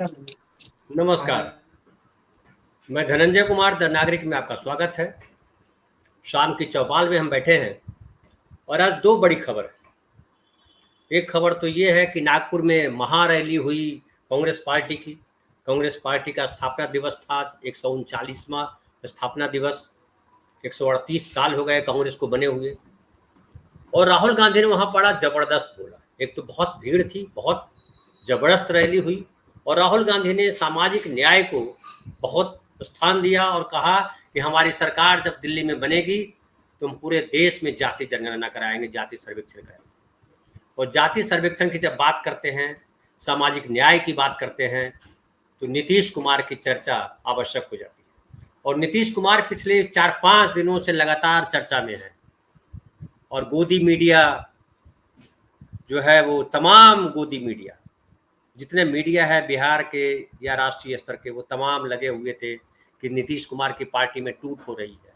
नमस्कार। मैं धनंजय कुमार द नागरिक में आपका स्वागत है। शाम की चौपाल में हम बैठे हैं और आज दो बड़ी खबर है। एक खबर तो ये है कि नागपुर में महारैली हुई कांग्रेस पार्टी की। कांग्रेस पार्टी का स्थापना दिवस था, 139वां स्थापना दिवस। 138 साल हो गए कांग्रेस को बने हुए। और राहुल गांधी ने वहाँ बड़ा ज़बरदस्त बोला। एक तो बहुत भीड़ थी, बहुत ज़बरदस्त रैली हुई और राहुल गांधी ने सामाजिक न्याय को बहुत स्थान दिया और कहा कि हमारी सरकार जब दिल्ली में बनेगी तो हम पूरे देश में जाति जनगणना कराएंगे, जाति सर्वेक्षण कराएंगे। और जाति सर्वेक्षण की जब बात करते हैं, सामाजिक न्याय की बात करते हैं, तो नीतीश कुमार की चर्चा आवश्यक हो जाती है। और नीतीश कुमार पिछले 4-5 दिनों से लगातार चर्चा में है और गोदी मीडिया जो है वो तमाम गोदी मीडिया, जितने मीडिया है बिहार के या राष्ट्रीय स्तर के, वो तमाम लगे हुए थे कि नीतीश कुमार की पार्टी में टूट हो रही है,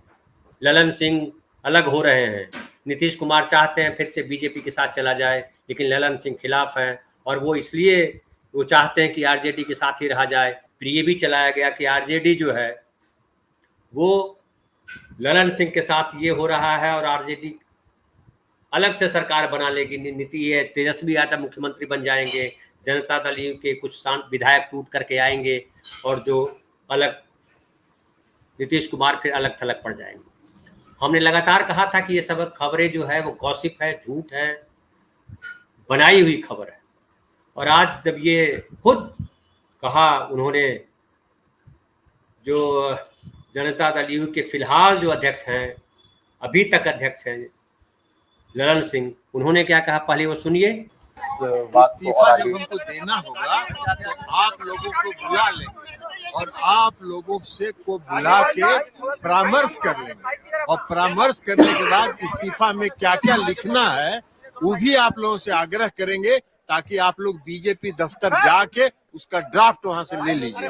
ललन सिंह अलग हो रहे हैं। नीतीश कुमार चाहते हैं फिर से बीजेपी के साथ चला जाए, लेकिन ललन सिंह खिलाफ हैं और वो इसलिए वो चाहते हैं कि आरजेडी के साथ ही रहा जाए। फिर ये भी चलाया गया कि आरजेडी जो है वो ललन सिंह के साथ ये हो रहा है और आरजेडी अलग से सरकार बना लेगी। नीति है तेजस्वी यादव मुख्यमंत्री बन जाएंगे, जनता दल यू के कुछ विधायक टूट करके आएंगे और जो अलग नीतीश कुमार फिर अलग थलग पड़ जाएंगे। हमने लगातार कहा था कि ये सब खबरें जो है वो गॉसिप है, झूठ है, बनाई हुई खबर है। और आज जब ये खुद कहा उन्होंने, जो जनता दल यू के फिलहाल जो अध्यक्ष हैं, अभी तक अध्यक्ष हैं ललन सिंह, उन्होंने क्या कहा पहले वो सुनिए। इस्तीफा जब हमको देना होगा तो आप लोगों को बुला लेंगे और आप लोगों से को बुला के परामर्श कर लेंगे और परामर्श करने के बाद इस्तीफा में क्या क्या लिखना है वो भी आप लोगों से आग्रह करेंगे, ताकि आप लोग बीजेपी दफ्तर जाके उसका ड्राफ्ट वहां से ले लीजिए।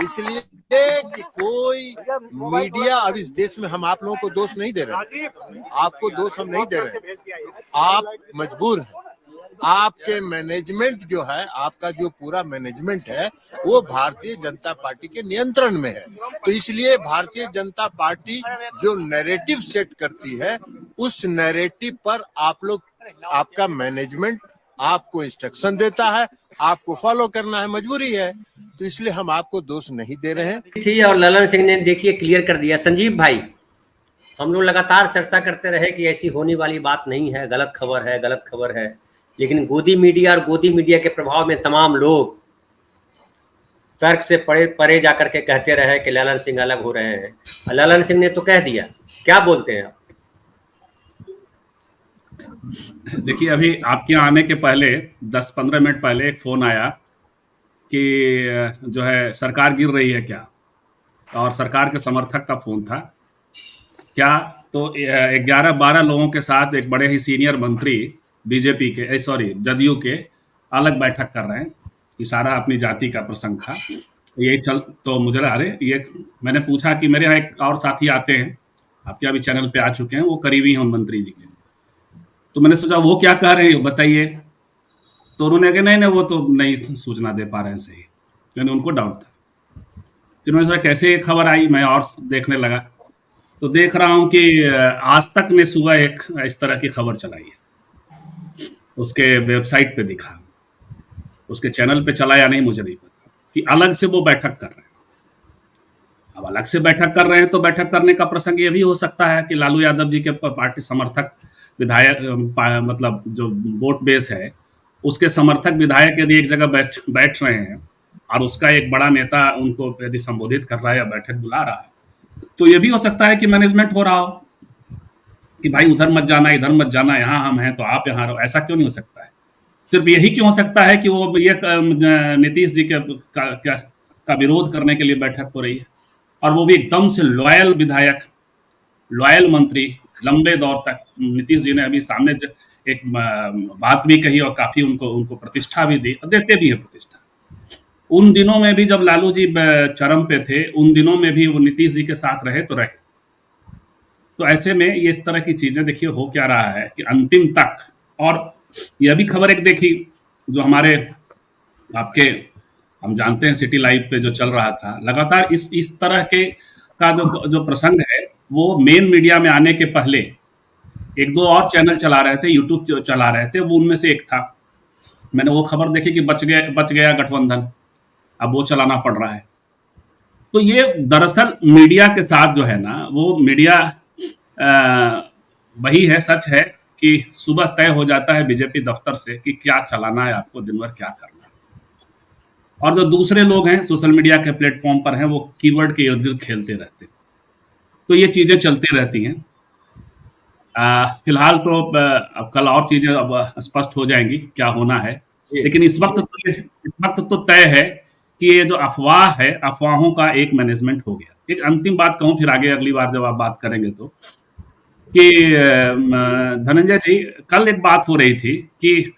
इसलिए कि कोई मीडिया, अब इस देश में हम आप लोगों को दोष नहीं दे रहे, आपको दोष हम नहीं दे रहे, आप मजबूर हैं। आपके मैनेजमेंट जो है, आपका जो पूरा मैनेजमेंट है वो भारतीय जनता पार्टी के नियंत्रण में है। तो इसलिए भारतीय जनता पार्टी जो नैरेटिव सेट करती है उस नैरेटिव पर आप लोग, आपका मैनेजमेंट आपको इंस्ट्रक्शन देता है, आपको फॉलो करना है, मजबूरी है। तो इसलिए हम आपको दोष नहीं दे रहे हैं। ठीक है, और ललन सिंह ने देखिए क्लियर कर दिया। संजीव भाई, हम लोग लगातार चर्चा करते रहे कि ऐसी होने वाली बात नहीं है, गलत खबर है, गलत खबर है, लेकिन गोदी मीडिया और गोदी मीडिया के प्रभाव में तमाम लोग तर्क से परे जाकर के कहते रहे कि ललन सिंह अलग हो रहे हैं। ललन सिंह ने तो कह दिया, क्या बोलते हैं आप? देखिए, अभी आपके आने के पहले 10-15 मिनट पहले एक फ़ोन आया कि जो है सरकार गिर रही है क्या, और सरकार के समर्थक का फ़ोन था क्या। तो 11-12 लोगों के साथ एक बड़े ही सीनियर मंत्री बीजेपी के, जदयू के, अलग बैठक कर रहे हैं। इशारा अपनी जाति का प्रसंग था। यही चल तो मुझे अरे ये मैंने पूछा कि मेरे यहाँ एक और साथी आते हैं, आपके अभी चैनल पे आ चुके हैं, वो करीबी हैं मंत्री जी के, तो मैंने सोचा वो क्या कह रहे हैं बताइए। तो उन्होंने कहा नहीं वो तो नहीं सूचना दे पा रहे हैं सही, यानी उनको डाउट था। फिर मैंने सोचा कैसे खबर आई, मैं और देखने लगा तो देख रहा हूँ कि आज तक ने सुबह एक इस तरह की खबर चलाई है, उसके वेबसाइट पे दिखा, उसके चैनल पे चला या नहीं मुझे नहीं पता, कि अलग से वो बैठक कर रहे हैं। अब अलग से बैठक कर रहे हैं तो बैठक करने का प्रसंग ये भी हो सकता है कि लालू यादव जी के पार्टी समर्थक विधायक, मतलब जो वोट बेस है उसके समर्थक विधायक यदि एक जगह बैठ रहे हैं और उसका एक बड़ा नेता उनको यदि संबोधित कर रहा है या बैठक बुला रहा है, तो ये भी हो सकता है कि मैनेजमेंट हो रहा हो कि भाई उधर मत जाना, इधर मत जाना, यहाँ हम हैं तो आप यहाँ रहो। ऐसा क्यों नहीं हो सकता है? सिर्फ यही क्यों हो सकता है कि वो ये नीतीश जी का विरोध करने के लिए बैठक हो रही है, और वो भी एकदम से लॉयल विधायक, लॉयल मंत्री, लंबे दौर तक। नीतीश जी ने अभी सामने एक बात भी कही और काफी उनको प्रतिष्ठा भी दी, देते भी है प्रतिष्ठा। उन दिनों में भी जब लालू जी चरम पे थे, उन दिनों में भी वो नीतीश जी के साथ रहे तो रहे। तो ऐसे में ये इस तरह की चीजें देखिए हो क्या रहा है कि अंतिम तक। और यह भी खबर एक देखी जो हमारे आपके हम जानते हैं सिटी लाइव पे जो चल रहा था लगातार इस तरह के का जो प्रसंग है वो मेन मीडिया में आने के पहले एक दो और चैनल चला रहे थे, यूट्यूब चला रहे थे, वो उनमें से एक था। मैंने वो खबर देखी कि बच गया गठबंधन, अब वो चलाना पड़ रहा है। तो ये दरअसल मीडिया के साथ जो है ना, वो मीडिया वही है, सच है कि सुबह तय हो जाता है बीजेपी दफ्तर से कि क्या चलाना है आपको, दिन भर क्या करना है। और जो दूसरे लोग हैं सोशल मीडिया के प्लेटफॉर्म पर हैं, वो कीवर्ड के इर्द गिर्द खेलते रहते हैं। तो ये चीजें चलती रहती हैं। फिलहाल तो अब कल और चीजें अब स्पष्ट हो जाएंगी क्या होना है, लेकिन इस वक्त तो तय है कि ये जो अफवाह है, अफवाहों का एक मैनेजमेंट हो गया। एक अंतिम बात कहूं, फिर आगे अगली बार जब आप बात करेंगे तो, कि धनंजय जी, कल एक बात हो रही थी कि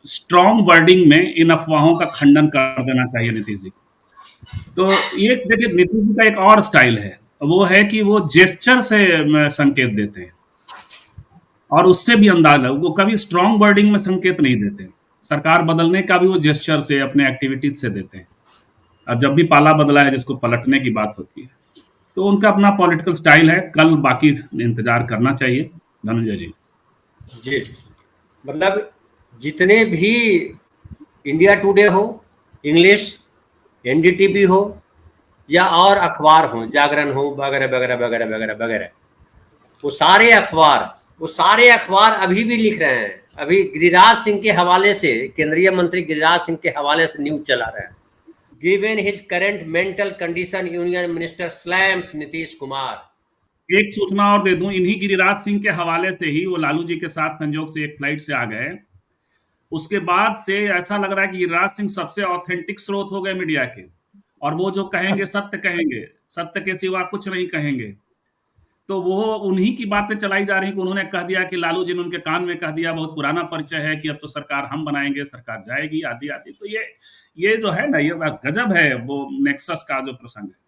स्ट्रॉन्ग वर्डिंग में इन अफवाहों का खंडन कर देना चाहिए नीतीश जी को। तो ये देखिए, नीतीश जी का एक और स्टाइल है, वो है कि वो जेस्चर से संकेत देते हैं, और उससे भी अंदाजा, वो कभी स्ट्रॉन्ग वर्डिंग में संकेत नहीं देते। सरकार बदलने का भी वो जेस्चर से, अपने एक्टिविटीज से देते हैं। और जब भी पाला बदला है, जिसको पलटने की बात होती है, तो उनका अपना पॉलिटिकल स्टाइल है। कल बाकी इंतजार करना चाहिए। धनंजय जी जी, मतलब जितने भी इंडिया टुडे हो, इंग्लिश, एनडीटीवी हो, या और अखबार हो, जागरण हो, वगैरह वगैरह वगैरह वगैरह वगैरह, वो सारे अखबार अभी भी लिख रहे हैं। अभी गिरिराज सिंह के हवाले से, केंद्रीय मंत्री गिरिराज सिंह के हवाले से न्यूज चला रहे हैं। Given his current mental condition, union minister slams Nitish Kumar. एक सूचना और दे दूं, इन्हीं गिरिराज सिंह के हवाले से ही वो लालू जी के साथ संजोग से एक फ्लाइट से आ गए। उसके बाद से ऐसा लग रहा है कि गिरिराज सिंह सबसे ऑथेंटिक स्रोत हो गए मीडिया के, और वो जो कहेंगे सत्य कहेंगे, सत्य के सिवा कुछ नहीं कहेंगे। तो वो उन्हीं की बातें चलाई जा रही कि उन्होंने कह दिया कि लालू जी ने उनके कान में कह दिया, बहुत पुराना परिचय है कि अब तो सरकार हम बनाएंगे, सरकार जाएगी, आदि आदि। तो ये जो है ना, ये गजब है वो नेक्सस का जो प्रसंग है।